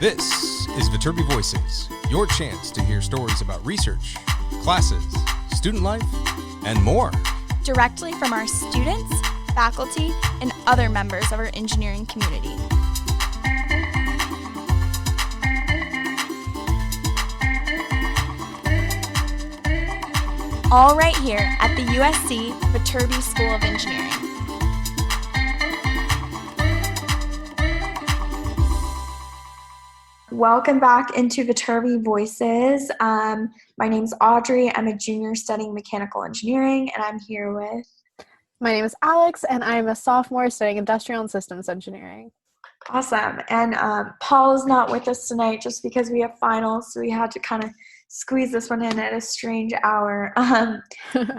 This is Viterbi Voices, your chance to hear stories about research, classes, student life, and more. Directly from our students, faculty, and other members of our engineering community. All right here at the USC Viterbi School of Engineering. Welcome back into Viterbi Voices. My name's Audrey. I'm a junior studying mechanical engineering, and I'm here with... My name is Alex, and I'm a sophomore studying industrial and systems engineering. Awesome. And Paul is not with us tonight just because we have finals, so we had to kind of squeeze this one in at a strange hour.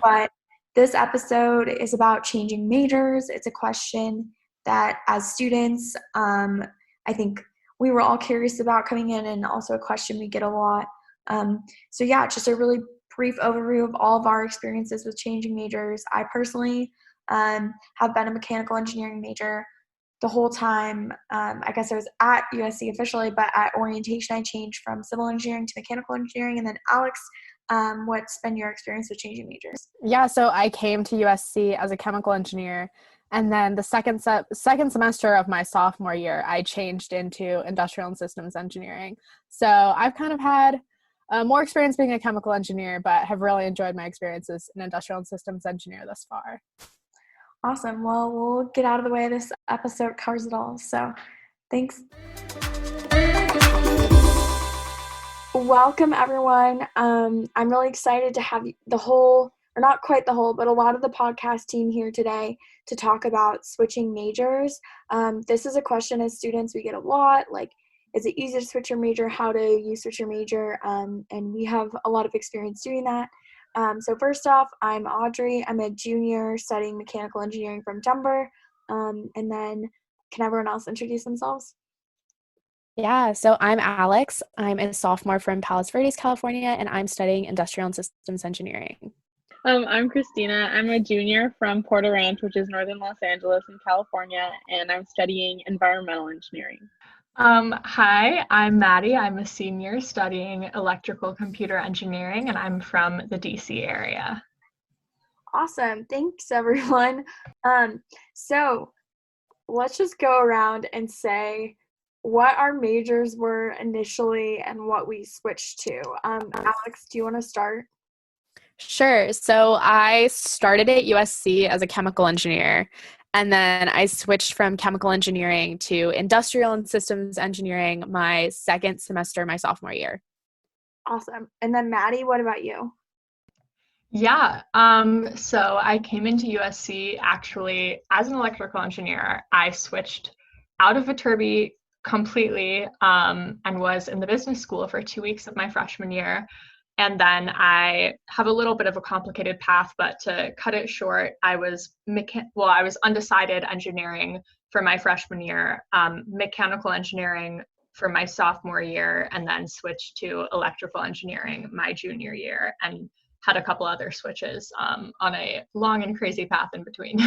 But this episode is about changing majors. It's a question that as students, I think we were all curious about coming in, and also a question we get a lot. So yeah, just a really brief overview of all of our experiences with changing majors. I personally have been a mechanical engineering major the whole time. I guess I was at USC officially, but at orientation I changed from civil engineering to mechanical engineering. And then Alex, what's been your experience with changing majors? Yeah, so I came to USC as a chemical engineer, and then the second semester of my sophomore year, I changed into industrial and systems engineering. So I've kind of had more experience being a chemical engineer, but have really enjoyed my experience as an industrial and systems engineer thus far. Awesome. Well, we'll get out of the way. This episode covers it all. So thanks. Welcome, everyone. I'm really excited to have the whole, or not quite the whole, but a lot of the podcast team here today to talk about switching majors. This is a question as students we get a lot, like, is it easy to switch your major? How do you switch your major? And we have a lot of experience doing that. So first off, I'm Audrey. I'm a junior studying mechanical engineering from Denver. And then can everyone else introduce themselves? Yeah, so I'm Alex. I'm a sophomore from Palos Verdes, California, and I'm studying industrial and systems engineering. I'm Christina. I'm a junior from Porter Ranch, which is northern Los Angeles in California, and I'm studying environmental engineering. Hi, I'm Maddie. I'm a senior studying electrical computer engineering, and I'm from the DC area. Awesome. Thanks, everyone. So let's just go around and say what our majors were initially and what we switched to. Alex, do you want to start? Sure. So I started at USC as a chemical engineer, and then I switched from chemical engineering to industrial and systems engineering my second semester, my sophomore year. Awesome. And then Maddie, what about you? Yeah, so I came into USC actually as an electrical engineer. I switched out of Viterbi completely and was in the business school for 2 weeks of my freshman year. And then I have a little bit of a complicated path, but to cut it short, I was undecided engineering for my freshman year, mechanical engineering for my sophomore year, and then switched to electrical engineering my junior year, and had a couple other switches on a long and crazy path in between.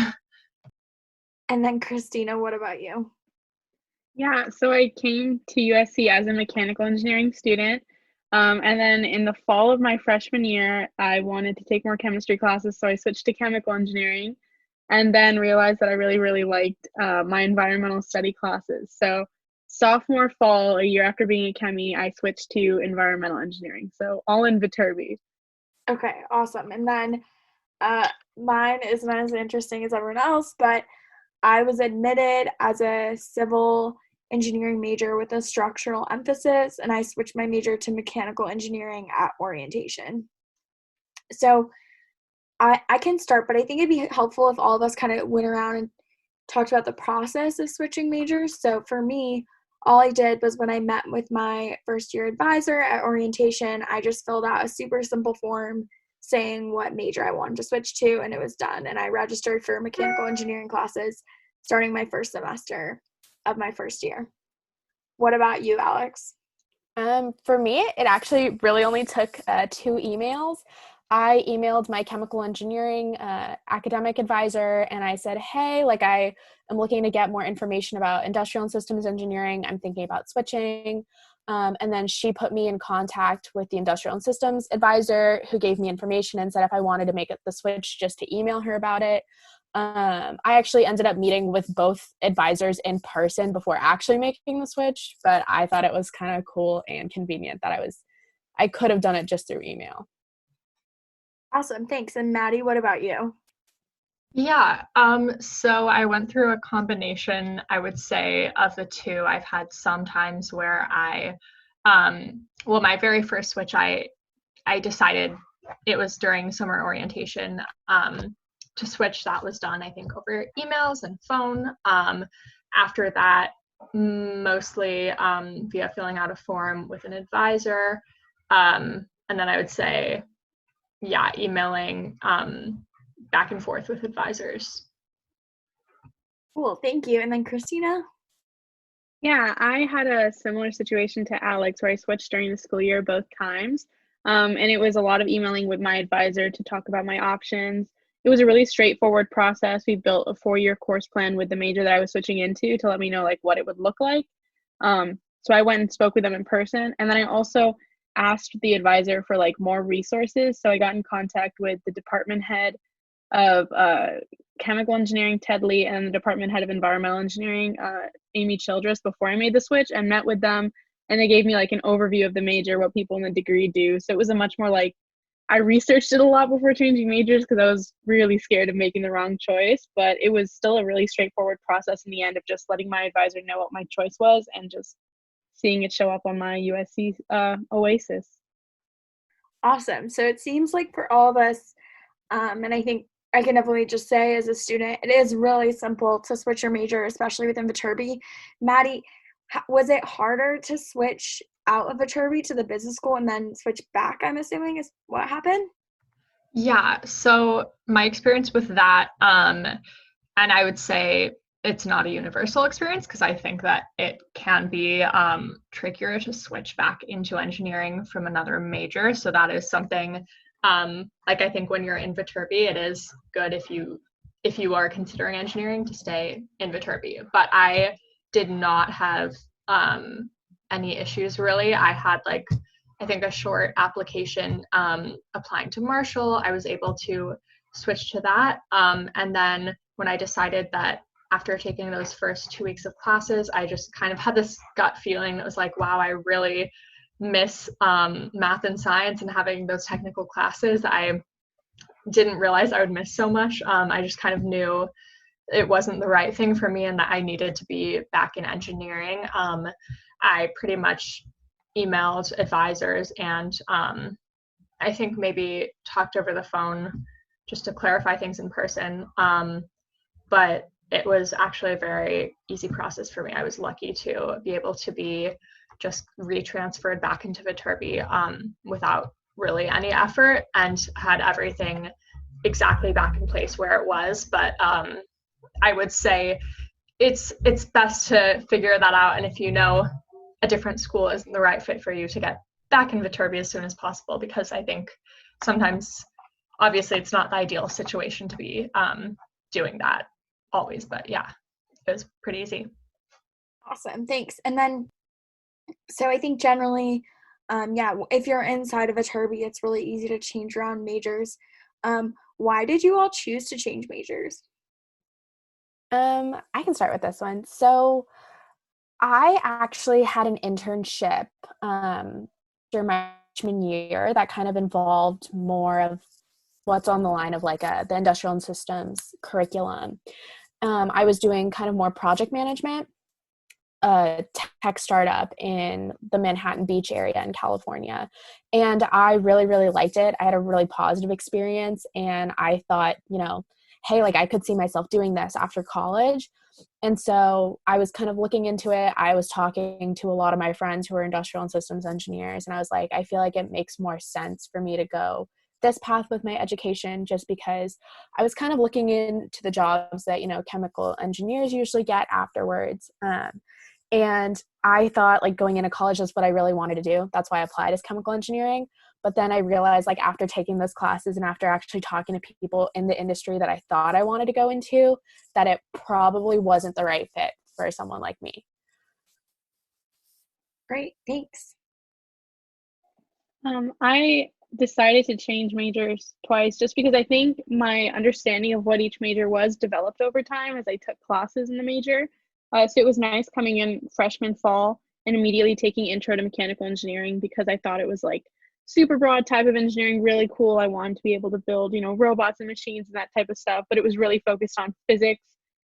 And then Christina, what about you? Yeah, so I came to USC as a mechanical engineering student. And then in the fall of my freshman year, I wanted to take more chemistry classes, so I switched to chemical engineering, and then realized that I really, really liked my environmental study classes. So sophomore fall, a year after being a chemie, I switched to environmental engineering. So all in Viterbi. Okay, awesome. And then mine isn't as interesting as everyone else, but I was admitted as a civil engineering major with a structural emphasis, and I switched my major to mechanical engineering at orientation. So I can start, but I think it'd be helpful if all of us kind of went around and talked about the process of switching majors. So for me, all I did was when I met with my first year advisor at orientation, I just filled out a super simple form saying what major I wanted to switch to, and it was done. And I registered for mechanical engineering classes starting my first semester of my first year. What about you, Alex? For me, it actually really only took 2 emails. I emailed my chemical engineering academic advisor and I said, hey, like I am looking to get more information about industrial and systems engineering. I'm thinking about switching. And then she put me in contact with the industrial and systems advisor who gave me information and said if I wanted to make it the switch, just to email her about it. I actually ended up meeting with both advisors in person before actually making the switch, but I thought it was kind of cool and convenient that I could have done it just through email. Awesome. Thanks. And Maddie, what about you? Yeah, so I went through a combination, I would say, of the two. I've had some times where well, my very first switch, I decided it was during summer orientation to switch. That was done, I think, over emails and phone. After that, mostly via filling out a form with an advisor. And then I would say, yeah, emailing back and forth with advisors. Cool. Thank you. And then Christina? Yeah, I had a similar situation to Alex where I switched during the school year both times. And it was a lot of emailing with my advisor to talk about my options. It was a really straightforward process. We built a 4-year course plan with the major that I was switching into to let me know like what it would look like. So I went and spoke with them in person. And then I also asked the advisor for like more resources. So I got in contact with the department head of chemical engineering, Ted Lee, and the department head of environmental engineering, Amy Childress, before I made the switch, and met with them. And they gave me like an overview of the major, what people in the degree do. So it was a much more like, I researched it a lot before changing majors because I was really scared of making the wrong choice, but it was still a really straightforward process in the end of just letting my advisor know what my choice was and just seeing it show up on my USC Oasis. Awesome. So it seems like for all of us, and I think I can definitely just say as a student, it is really simple to switch your major, especially within Viterbi. Maddie, was it harder to switch out of Viterbi to the business school and then switch back, I'm assuming, is what happened? Yeah, so my experience with that, and I would say it's not a universal experience because I think that it can be trickier to switch back into engineering from another major. So that is something, like I think when you're in Viterbi, it is good if you are considering engineering to stay in Viterbi. But I did not have any issues really. I had like, I think a short application applying to Marshall. I was able to switch to that. And then when I decided that after taking those first 2 weeks of classes, I just kind of had this gut feeling that was like, wow, I really miss math and science and having those technical classes. I didn't realize I would miss so much. I just kind of knew it wasn't the right thing for me and that I needed to be back in engineering. I pretty much emailed advisors and I think maybe talked over the phone just to clarify things in person. But it was actually a very easy process for me. I was lucky to be able to be just retransferred back into Viterbi without really any effort and had everything exactly back in place where it was. But I would say it's best to figure that out. And if you know a different school isn't the right fit for you, to get back in Viterbi as soon as possible, because I think sometimes, obviously, it's not the ideal situation to be doing that always, but yeah, it was pretty easy. Awesome. Thanks. And then, so I think generally, if you're inside of Viterbi, it's really easy to change around majors. Why did you all choose to change majors? I can start with this one. So I actually had an internship during my freshman year that kind of involved more of what's on the line of like the industrial and systems curriculum. I was doing kind of more project management, a tech startup in the Manhattan Beach area in California. And I really, really liked it. I had a really positive experience. And I thought, hey, like I could see myself doing this after college. And so I was kind of looking into it. I was talking to a lot of my friends who are industrial and systems engineers. And I was like, I feel like it makes more sense for me to go this path with my education, just because I was kind of looking into the jobs that, chemical engineers usually get afterwards. And I thought like going into college is what I really wanted to do. That's why I applied as chemical engineering. But then I realized, like, after taking those classes and after actually talking to people in the industry that I thought I wanted to go into, that it probably wasn't the right fit for someone like me. Great, thanks. I decided to change majors twice just because I think my understanding of what each major was developed over time as I took classes in the major. So it was nice coming in freshman fall and immediately taking intro to mechanical engineering because I thought it was like super broad type of engineering, really cool. I wanted to be able to build, robots and machines and that type of stuff, but it was really focused on physics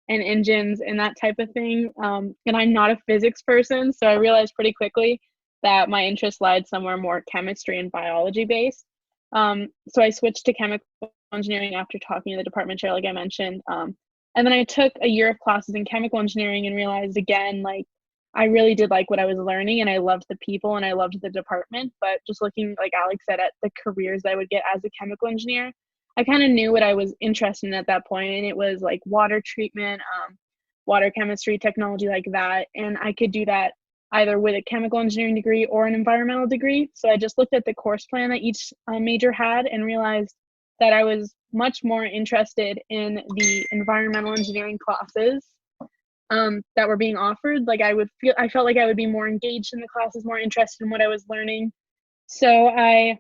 and engines and that type of thing. And I'm not a physics person, so I realized pretty quickly that my interest lied somewhere more chemistry and biology based. So I switched to chemical engineering after talking to the department chair, like I mentioned. And then I took a year of classes in chemical engineering and realized again, like, I really did like what I was learning and I loved the people and I loved the department. But just looking, like Alex said, at the careers that I would get as a chemical engineer, I kind of knew what I was interested in at that point. And it was like water treatment, water chemistry, technology like that. And I could do that either with a chemical engineering degree or an environmental degree. So I just looked at the course plan that each major had and realized that I was much more interested in the environmental engineering classes that were being offered. Like I felt like I would be more engaged in the classes, more interested in what I was learning. So I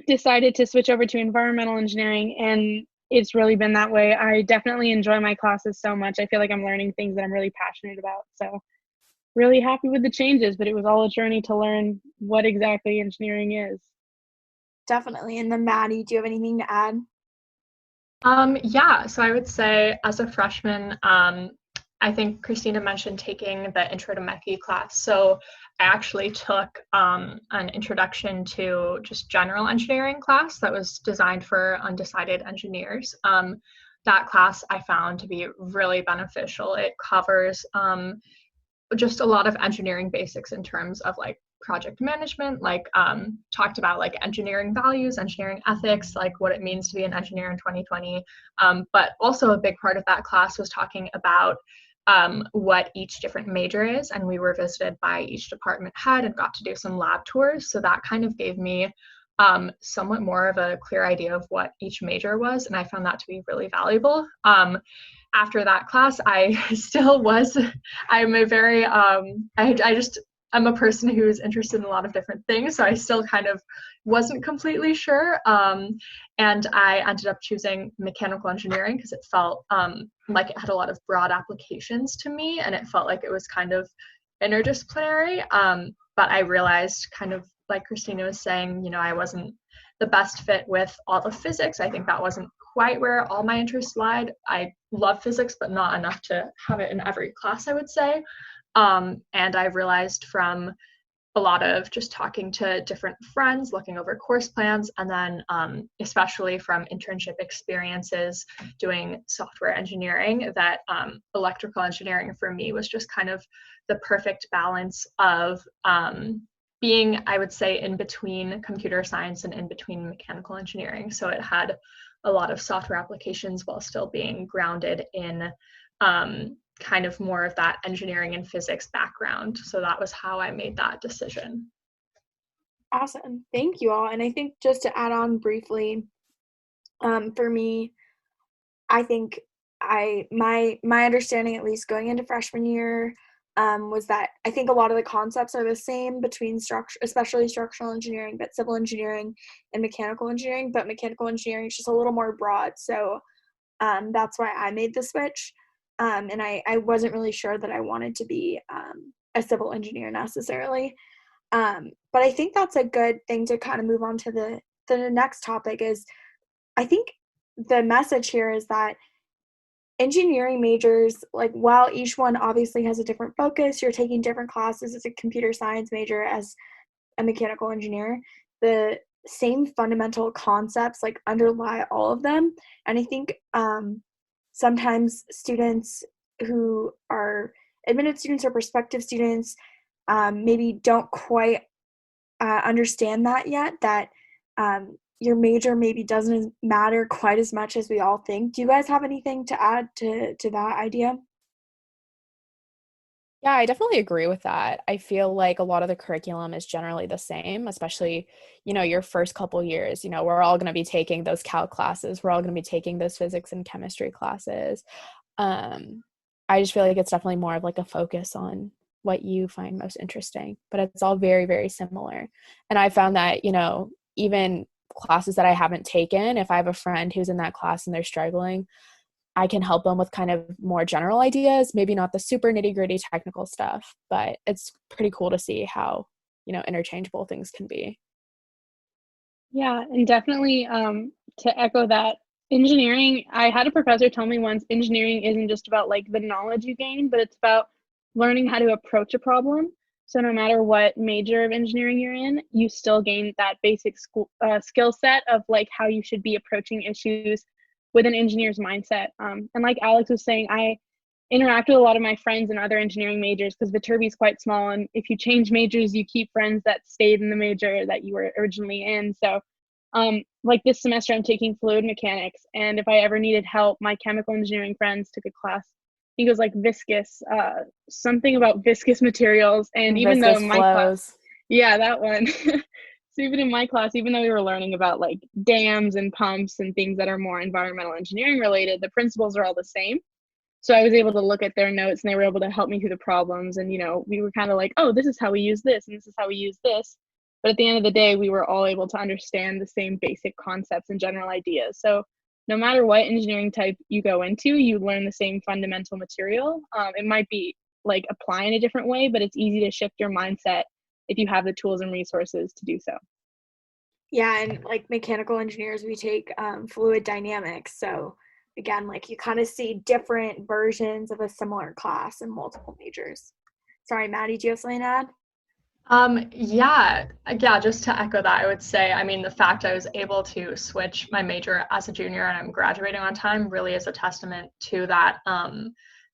decided to switch over to environmental engineering, and it's really been that way. I definitely enjoy my classes so much. I feel like I'm learning things that I'm really passionate about. So really happy with the changes, but it was all a journey to learn what exactly engineering is. Definitely. And then Maddie, do you have anything to add? Yeah, so I would say as a freshman, I think Christina mentioned taking the Intro to Mechie class. So I actually took an introduction to just general engineering class that was designed for undecided engineers. That class I found to be really beneficial. It covers just a lot of engineering basics in terms of like project management, like talked about like engineering values, engineering ethics, like what it means to be an engineer in 2020. But also a big part of that class was talking about what each different major is, and we were visited by each department head and got to do some lab tours. So that kind of gave me somewhat more of a clear idea of what each major was, and I found that to be really valuable. After that class, I'm a very, I'm a person who's interested in a lot of different things, so I still kind of wasn't completely sure. And I ended up choosing mechanical engineering because it felt like it had a lot of broad applications to me, and it felt like it was kind of interdisciplinary. But I realized, kind of like Christina was saying, I wasn't the best fit with all the physics. I think that wasn't quite where all my interests lied. I love physics, but not enough to have it in every class, I would say. And I realized from a lot of just talking to different friends, looking over course plans, and then especially from internship experiences doing software engineering, that electrical engineering for me was just kind of the perfect balance of being, I would say, in between computer science and in between mechanical engineering. So it had a lot of software applications while still being grounded in kind of more of that engineering and physics background. So that was how I made that decision. Awesome. Thank you all. And I think just to add on briefly, for me, I think my understanding, at least going into freshman year, was that I think a lot of the concepts are the same between especially structural engineering, but civil engineering and mechanical engineering, but mechanical engineering is just a little more broad. So that's why I made the switch. And I wasn't really sure that I wanted to be a civil engineer necessarily. But I think that's a good thing to kind of move on to the next topic is, I think the message here is that engineering majors, like while each one obviously has a different focus, you're taking different classes as a computer science major, as a mechanical engineer, the same fundamental concepts like underlie all of them. And I think sometimes students who are admitted students or prospective students maybe don't quite understand that yet, that your major maybe doesn't matter quite as much as we all think. Do you guys have anything to add to that idea? Yeah, I definitely agree with that. I feel like a lot of the curriculum is generally the same, especially, your first couple years. We're all going to be taking those calc classes. We're all going to be taking those physics and chemistry classes. Um, I just feel like it's definitely more of like a focus on what you find most interesting, but it's all very, very similar. And I found that, even classes that I haven't taken, if I have a friend who's in that class and they're struggling, I can help them with kind of more general ideas, maybe not the super nitty gritty technical stuff, but it's pretty cool to see how, interchangeable things can be. Yeah, and definitely to echo that, engineering, I had a professor tell me once, engineering isn't just about like the knowledge you gain, but it's about learning how to approach a problem. So no matter what major of engineering you're in, you still gain that basic skill set of like how you should be approaching issues with an engineer's mindset. And like Alex was saying, I interact with a lot of my friends in other engineering majors because Viterbi is quite small, and if you change majors, you keep friends that stayed in the major that you were originally in. So like this semester I'm taking fluid mechanics, and if I ever needed help, my chemical engineering friends took a class. I think it was like viscous, something about viscous materials. And even though Viscous my class, flows. yeah, that one. So even in my class, even though we were learning about like dams and pumps and things that are more environmental engineering related, the principles are all the same. So I was able to look at their notes, and they were able to help me through the problems. And, we were kind of like, oh, this is how we use this, and this is how we use this. But at the end of the day, we were all able to understand the same basic concepts and general ideas. So no matter what engineering type you go into, you learn the same fundamental material. It might be like apply in a different way, but it's easy to shift your mindset if you have the tools and resources to do so. Yeah, and like mechanical engineers, we take fluid dynamics. So again, like you kind of see different versions of a similar class in multiple majors. Sorry, Maddie, do you have something to add? Yeah, just to echo that, I would say, I mean, the fact I was able to switch my major as a junior and I'm graduating on time really is a testament to that.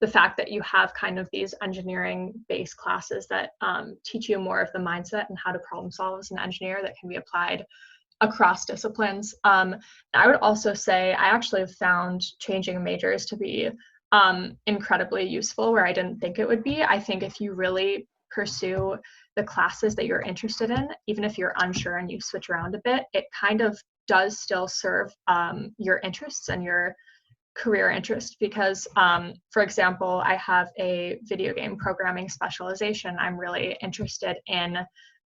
The fact that you have kind of these engineering-based classes that teach you more of the mindset and how to problem solve as an engineer that can be applied across disciplines. I would also say I actually have found changing majors to be incredibly useful where I didn't think it would be. I think if you really pursue the classes that you're interested in, even if you're unsure and you switch around a bit, it kind of does still serve your interests and your career interest because, for example, I have a video game programming specialization. I'm really interested in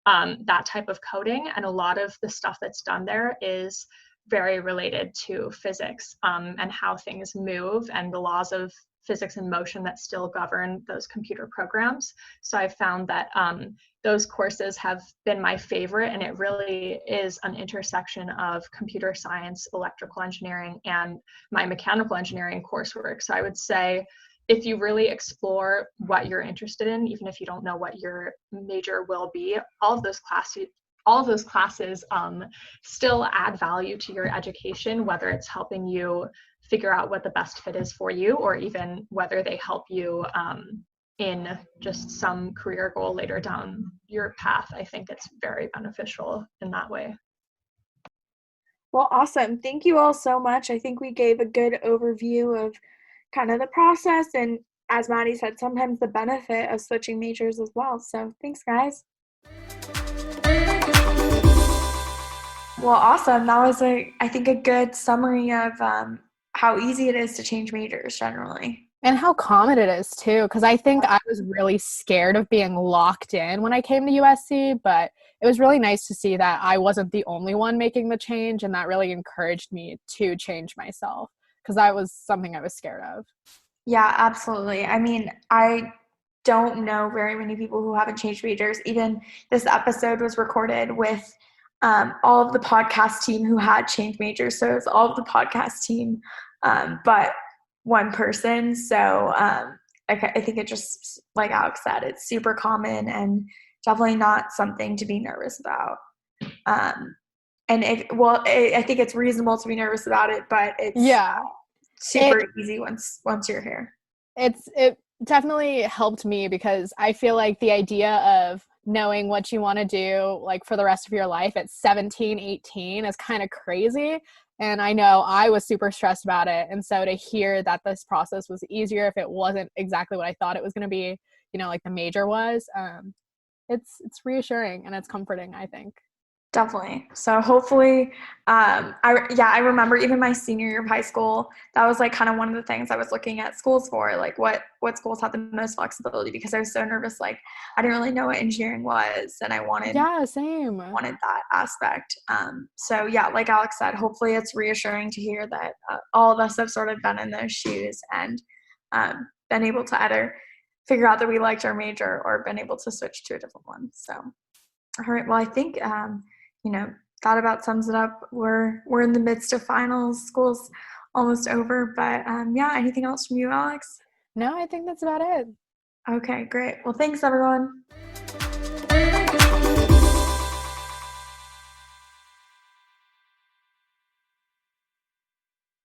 that type of coding, and a lot of the stuff that's done there is very related to physics and how things move and the laws of physics and motion that still govern those computer programs. So I found that those courses have been my favorite, and it really is an intersection of computer science, electrical engineering, and my mechanical engineering coursework. So I would say if you really explore what you're interested in, even if you don't know what your major will be, all of those classes still add value to your education, whether it's helping you figure out what the best fit is for you, or even whether they help you in just some career goal later down your path. I think it's very beneficial in that way. Well, awesome. Thank you all so much. I think we gave a good overview of kind of the process and, as Maddie said, sometimes the benefit of switching majors as well. So thanks, guys. Well, awesome. That was I think a good summary of how easy it is to change majors generally. And how common it is too, because I think I was really scared of being locked in when I came to USC, but it was really nice to see that I wasn't the only one making the change, and that really encouraged me to change myself because that was something I was scared of. Yeah, absolutely. I mean, I don't know very many people who haven't changed majors. Even this episode was recorded with all of the podcast team who had changed majors. So it's all of the podcast team, but one person. So I think it just, like Alex said, it's super common and definitely not something to be nervous about. And I think it's reasonable to be nervous about it, but it's super easy once you're here. It definitely helped me because I feel like the idea of knowing what you want to do like for the rest of your life at 17, 18 is kind of crazy. And I know I was super stressed about it. And so to hear that this process was easier if it wasn't exactly what I thought it was going to be, like the major was, it's reassuring and it's comforting, I think. Definitely. So hopefully, I remember even my senior year of high school, that was like kind of one of the things I was looking at schools for, like what schools had the most flexibility, because I was so nervous. Like I didn't really know what engineering was, and I wanted that aspect. So yeah, like Alex said, hopefully it's reassuring to hear that all of us have sort of been in those shoes and been able to either figure out that we liked our major or been able to switch to a different one. So, all right. Well, I think that about sums it up. We're in the midst of finals. School's almost over, but anything else from you, Alex? No, I think that's about it. Okay, great. Well, thanks everyone.